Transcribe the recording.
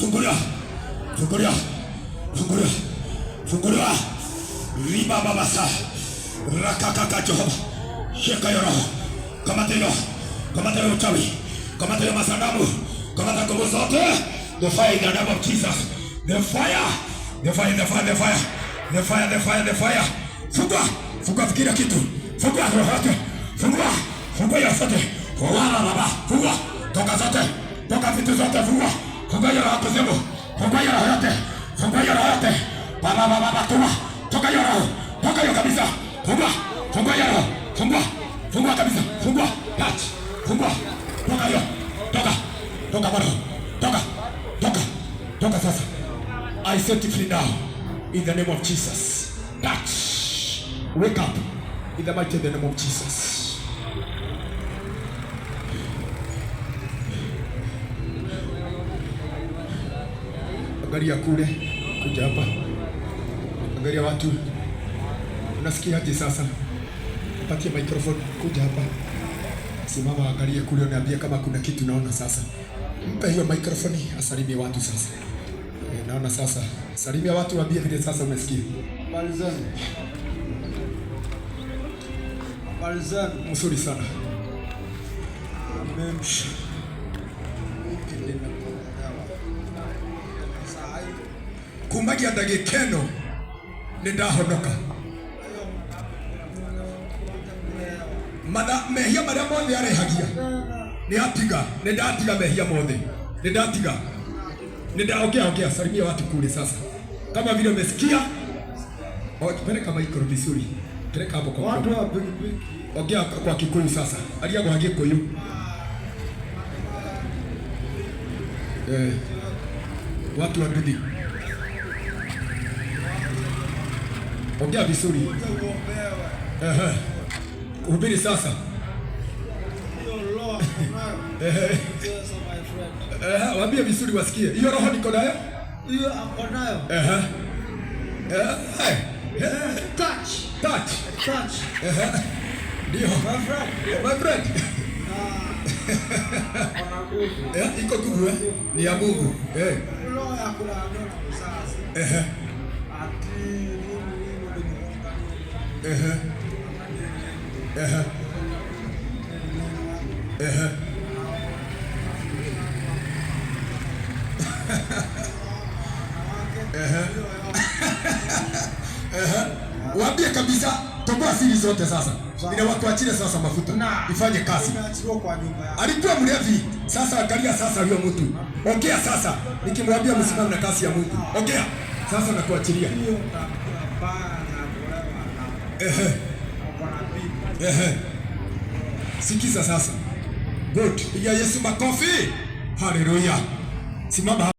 Fungulia. Fungulia. Fungulia. Fungulia. Riba babasa. Rakakaka Jehova. Sheka yoro. Kamata yo. Kamata yo uchawi. Kamata yo masanamu. Kamata nguvu zote. The fire in the name of Jesus. The fire. The fire, the fire, the fire. The fire, the fire, the fire. Fungua. Fungua fikira kitu. Fungua roho yake. Fungua. Fungua yote. Wala baba. Fungua. Toka zote. Toka vitu zote fungua. Fungua roho yako zemo. Fungua roho yote. Fungua roho yote. Baba baba tuma. Toka roho. Toka yo kabisa. Fungua. Fungua roho. Fungua. Fungua kabisa. Fungua. Touch. Fungua. Toka yo. Toka. Toka bado. Toka. Toka. Toka sasa. I set you free now in the name of Jesus. Touch. Wake up in the mighty name of Jesus. Angalia kule, kuja hapa. Angalia watu. Unasikia aje sasa? Patia microphone, kuja hapa. Simama, angalia kule, uniambie kama kuna kitu naona sasa. Mpe hiyo microphone, asalimie watu sasa. Naona sasa. Salimia watu, waambie vile sasa umesikia. Barizani. Barizani. Mzuri sana. Amen. Kumagia ndagikeno nindahonoka. Mada mehia maria mothe arehagia. Ni atiga, nindatiga mehia mothe. Nindatiga. Ongea, salimia watu kule sasa. Kama vile umesikia, peleka micro vizuri. Peleka hapo kwa watu wa pikipiki. Ongea kwa Kikuyu sasa. Alia kwa Kikuyu. Watu wa bidii. Ongea vizuri. Hubiri sasa. Waambie vizuri wasikie. Hiyo roho niko nayo? Hiyo ako nayo. Touch. Touch. Touch. Ndio. My friend. My friend. Iko nguvu ni ya Mungu. Roho ya kula ndio sasa. Ati Waambie kabisa, toboa siri zote sasa. Ile watu achile sasa mafuta. Ifanye kazi. Alikuwa mlevi. Sasa angalia sasa huyo mtu. Ongea sasa. Nikimwambia msimame na kasi ya Mungu. Ongea. Sasa nakuachilia. Sikiza sasa. Good. Piga Yesu makofi. Haleluya. Simama.